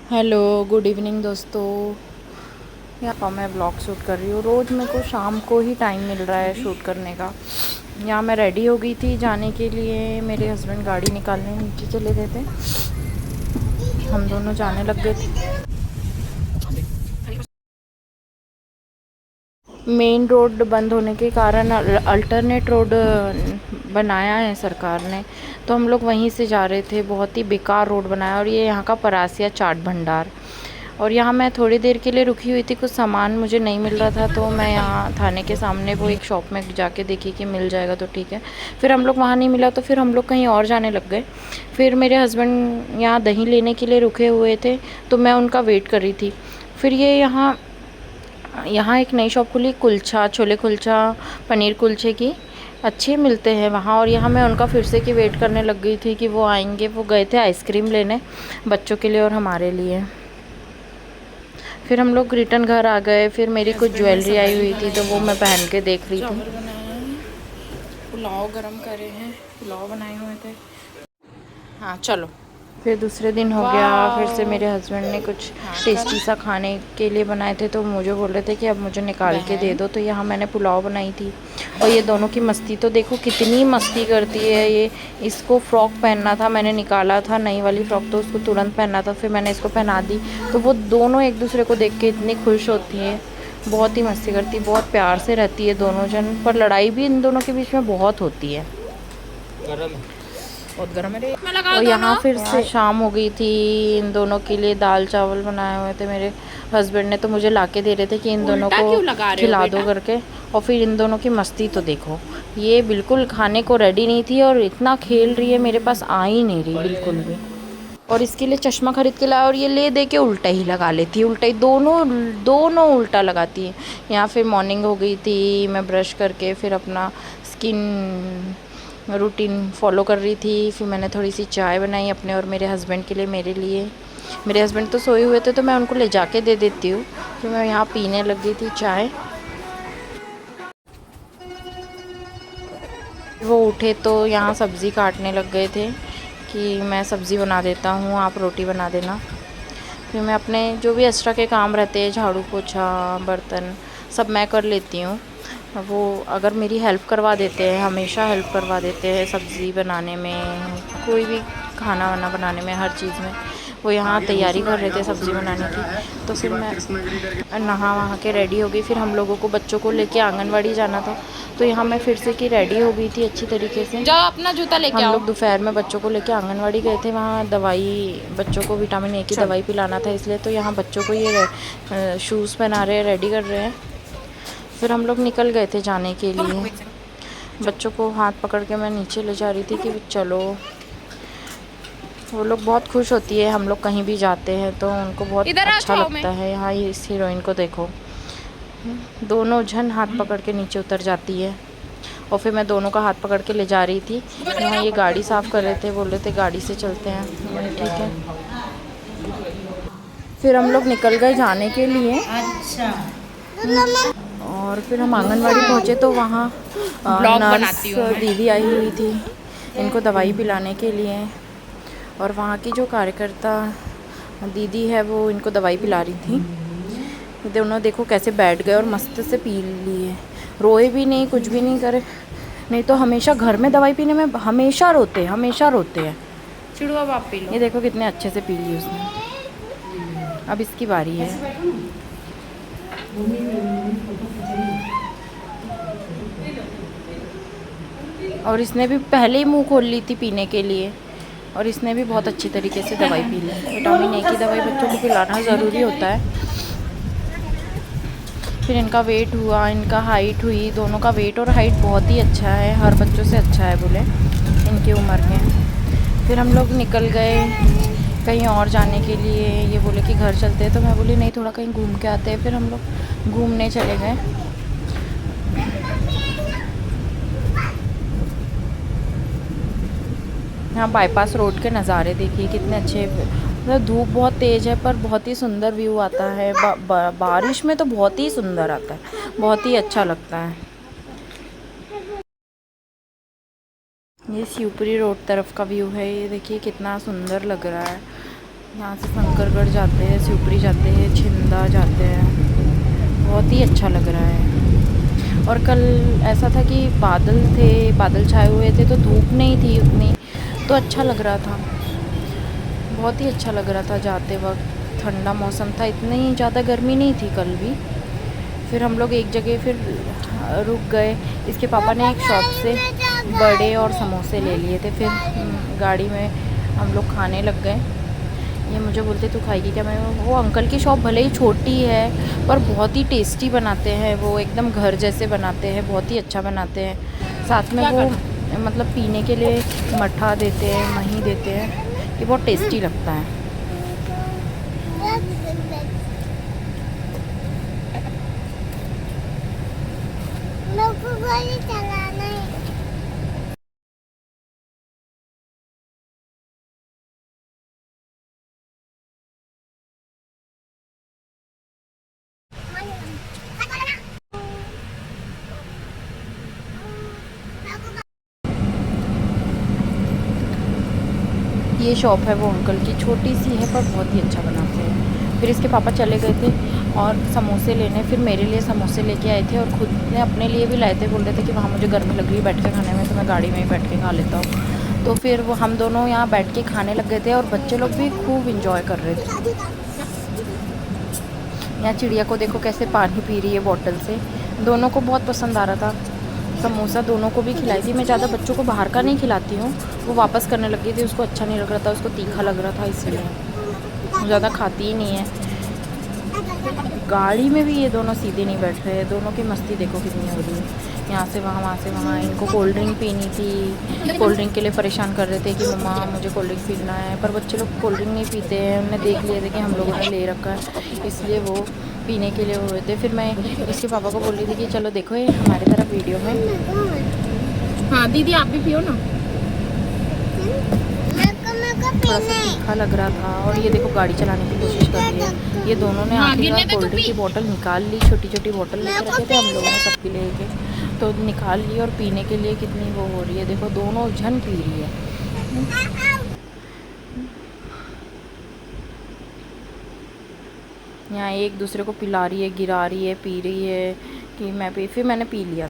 Hello, good evening दोस्तों। यहाँ पर मैं ब्लॉग शूट कर रही हूँ। रोज़ मेरे को शाम को ही टाइम मिल रहा है शूट करने का। यहाँ मैं रेडी हो गई थी जाने के लिए। मेरे हस्बैंड गाड़ी निकालने नीचे चले गए थे, हम दोनों जाने लग गए थे। मेन रोड बंद होने के कारण अल्टरनेट रोड बनाया है सरकार ने, तो हम लोग वहीं से जा रहे थे। बहुत ही बेकार रोड बनाया। और ये यहाँ का परासिया चाट भंडार। और यहाँ मैं थोड़ी देर के लिए रुकी हुई थी, कुछ सामान मुझे नहीं मिल रहा था, तो मैं यहाँ थाने के सामने वो एक शॉप में जाके देखी कि मिल जाएगा तो ठीक है। फिर हम लोग वहाँ नहीं मिला तो फिर हम लोग कहीं और जाने लग गए। फिर मेरे हस्बैंड यहाँ दही लेने के लिए रुके हुए थे, तो मैं उनका वेट कर रही थी। फिर ये यहाँ एक नई शॉप खुली, कुलचा, छोले कुलचा, पनीर कुलचे की अच्छे मिलते हैं वहाँ। और यहाँ मैं उनका फिर से कि वेट करने लग गई थी कि वो आएंगे। वो गए थे आइसक्रीम लेने बच्चों के लिए और हमारे लिए। फिर हम लोग रिटर्न घर आ गए। फिर मेरी कुछ ज्वेलरी आई हुई थी तो वो मैं पहन के देख रही थी। पुलाव गरम करे हैं, पुलाव बनाए हुए थे। हाँ चलो। फिर दूसरे दिन हो गया, फिर से मेरे हस्बैंड ने कुछ टेस्टी सा खाने के लिए बनाए थे, तो मुझे बोल रहे थे कि अब मुझे निकाल के दे दो। तो यहाँ मैंने पुलाव बनाई थी। और ये दोनों की मस्ती तो देखो, कितनी मस्ती करती है ये। इसको फ़्रॉक पहनना था, मैंने निकाला था नई वाली फ़्रॉक, तो उसको तुरंत पहनना था। फिर मैंने इसको पहना दी, तो वो दोनों एक दूसरे को देख के इतनी खुश होती है। बहुत ही मस्ती करती, बहुत प्यार से रहती है दोनों जन। पर लड़ाई भी इन दोनों के बीच में बहुत होती है। बहुत गर्म है। और यहाँ फिर से शाम हो गई थी। इन दोनों के लिए दाल चावल बनाए हुए थे। मेरे हस्बैंड ने तो मुझे लाके दे रहे थे कि इन दोनों को खिला दो करके। और फिर इन दोनों की मस्ती तो देखो, ये बिल्कुल खाने को रेडी नहीं थी और इतना खेल रही है, मेरे पास आ ही नहीं रही बिल्कुल भी। और इसके लिए चश्मा खरीद के लाया और ये ले दे के उल्टा ही लगा लेती है। उल्टा ही दोनों दोनों उल्टा लगाती है। यहाँ फिर मॉर्निंग हो गई थी, मैं ब्रश करके फिर अपना स्किन रूटीन फॉलो कर रही थी। फिर मैंने थोड़ी सी चाय बनाई अपने और मेरे हस्बैंड के लिए, मेरे लिए। मेरे हस्बैंड तो सोए हुए थे तो मैं उनको ले जाके दे देती हूँ। फिर मैं यहाँ पीने लग गई थी चाय। वो उठे तो यहाँ सब्ज़ी काटने लग गए थे कि मैं सब्ज़ी बना देता हूँ, आप रोटी बना देना। फिर मैं अपने जो भी एक्स्ट्रा के काम रहते हैं, झाड़ू पोछा बर्तन, सब मैं कर लेती हूँ। वो अगर मेरी हेल्प करवा देते हैं, हमेशा हेल्प करवा देते हैं सब्ज़ी बनाने में, कोई भी खाना वाना बनाने में, हर चीज़ में। वो यहाँ तैयारी कर रहे थे सब्ज़ी बनाने की। तो फिर मैं नहा वहा के रेडी हो गई। फिर हम लोगों को बच्चों को लेके आंगनवाड़ी जाना था, तो यहाँ मैं फिर से कि रेडी हो गई थी अच्छी तरीके से। जाओ अपना जूता लेके आओ। हम लोग दोपहर में बच्चों को लेके आंगनवाड़ी गए थे। वहाँ दवाई, बच्चों को विटामिन ए की दवाई पिलाना था, इसलिए तो यहाँ बच्चों को ये शूज़ पहना रहे हैं, रेडी कर रहे हैं। फिर हम लोग निकल गए थे जाने के लिए। बच्चों को हाथ पकड़ के मैं नीचे ले जा रही थी कि चलो। वो लोग बहुत खुश होती है, हम लोग कहीं भी जाते हैं तो उनको बहुत अच्छा लगता है। यहाँ इस हीरोइन को देखो, दोनों जन हाथ पकड़ के नीचे उतर जाती है। और फिर मैं दोनों का हाथ पकड़ के ले जा रही थी। यहाँ ये गाड़ी साफ़ कर रहे थे, बोल रहे थे गाड़ी से चलते हैं। मैंने ठीक है। फिर हम लोग निकल गए जाने के लिए। अच्छा। और फिर हम आंगनवाड़ी पहुँचे तो वहाँ नर्स दीदी आई हुई थी इनको दवाई पिलाने के लिए। और वहाँ की जो कार्यकर्ता दीदी है वो इनको दवाई पिला रही थी। दोनों देखो कैसे बैठ गए और मस्त से पी लिए, रोए भी नहीं, कुछ भी नहीं करे। नहीं तो हमेशा घर में दवाई पीने में हमेशा रोते हैं, हमेशा रोते हैं। चिड़ुआ बाप पी लो। ये देखो कितने अच्छे से पी ली उसने। अब इसकी बारी है। और इसने भी पहले ही मुंह खोल ली थी पीने के लिए, और इसने भी बहुत अच्छी तरीके से दवाई पी ली। विटामिन ए की दवाई बच्चों को पिलाना ज़रूरी होता है। फिर इनका वेट हुआ, इनका हाइट हुई, दोनों का वेट और हाइट बहुत ही अच्छा है, हर बच्चों से अच्छा है बोले इनकी उम्र में। फिर हम लोग निकल गए कहीं और जाने के लिए। ये बोले कि घर चलते हैं, तो मैं बोली नहीं, थोड़ा कहीं घूम के आते हैं। फिर हम लोग घूमने चले गए। यहाँ बाईपास रोड के नज़ारे देखिए कितने अच्छे। मतलब धूप बहुत तेज़ है पर बहुत ही सुंदर व्यू आता है। बारिश में तो बहुत ही सुंदर आता है, बहुत ही अच्छा लगता है। ये शिवपुरी रोड तरफ का व्यू है, ये देखिए कितना सुंदर लग रहा है। यहाँ से शंकरगढ़ जाते हैं, शिवपुरी जाते हैं, छिंदा जाते हैं। बहुत ही अच्छा लग रहा है। और कल ऐसा था कि बादल थे, बादल छाए हुए थे, तो धूप नहीं थी उतनी, तो अच्छा लग रहा था। बहुत ही अच्छा लग रहा था जाते वक्त। ठंडा मौसम था, इतनी ज़्यादा गर्मी नहीं थी कल भी। फिर हम लोग एक जगह फिर रुक गए। इसके पापा ने एक शॉप से बड़े और समोसे ले लिए थे। फिर गाड़ी में हम लोग खाने लग गए। ये मुझे बोलते तू खाएगी क्या? मैं, वो अंकल की शॉप भले ही छोटी है पर बहुत ही टेस्टी बनाते हैं। वो एकदम घर जैसे बनाते हैं, बहुत ही अच्छा बनाते हैं। साथ में वो मतलब पीने के लिए मट्ठा देते हैं, मही देते हैं। ये बहुत टेस्टी लगता है। ये शॉप है वो अंकल की, छोटी सी है पर बहुत ही अच्छा बनाते हैं। फिर इसके पापा चले गए थे और समोसे लेने। फिर मेरे लिए समोसे लेके आए थे और खुद ने अपने लिए भी लाए थे। बोल रहे थे कि वहाँ मुझे गर्मी लग रही है बैठ के खाने में, तो मैं गाड़ी में ही बैठ के खा लेता हूँ। तो फिर वो हम दोनों यहाँ बैठ के खाने लग गए थे और बच्चे लोग भी खूब इंजॉय कर रहे थे। यहाँ चिड़िया को देखो कैसे पानी पी रही है बॉटल से। दोनों को बहुत पसंद आ रहा था। समोसा दोनों को भी खिलाई थी। मैं ज़्यादा बच्चों को बाहर का नहीं खिलाती हूँ। वो वापस करने लगी थी, उसको अच्छा नहीं लग रहा था, उसको तीखा लग रहा था, इसलिए वो ज़्यादा खाती ही नहीं है। गाड़ी में भी ये दोनों सीधे नहीं बैठ रहे हैं। दोनों की मस्ती देखो कितनी हो रही है, यहाँ से वहाँ, वहाँ से वहाँ। इनको कोल्ड ड्रिंक पीनी थी, कोल्ड ड्रिंक के लिए परेशान कर रहे थे कि मम्मा मुझे कोल्ड ड्रिंक पीना है। पर बच्चे लोग कोल्ड ड्रिंक नहीं पीते हैं। उन्हें देख लिए थे कि हम लोगों ने ले रखा है, इसलिए वो पीने के लिए हुए थे। फिर मैं इसके पापा को बोल रही थी कि चलो देखो ये हमारी तरफ वीडियो में। हाँ दीदी आप भी पियो ना। थोड़ा सा तीखा लग रहा था। और ये देखो गाड़ी चलाने की कोशिश कर रही है। ये दोनों ने आखिरी बार कोल्ड ड्रिंक की बोतल निकाल ली। छोटी छोटी बोतल लेके रखे थे हम लोगों ने सबके लिए के, तो निकाल ली। और पीने के लिए कितनी वो हो रही है, देखो दोनों जन पी रही है। यहाँ एक दूसरे को पिला रही है, गिरा रही है, पी रही है कि मैं पी। फिर मैंने पी लिया।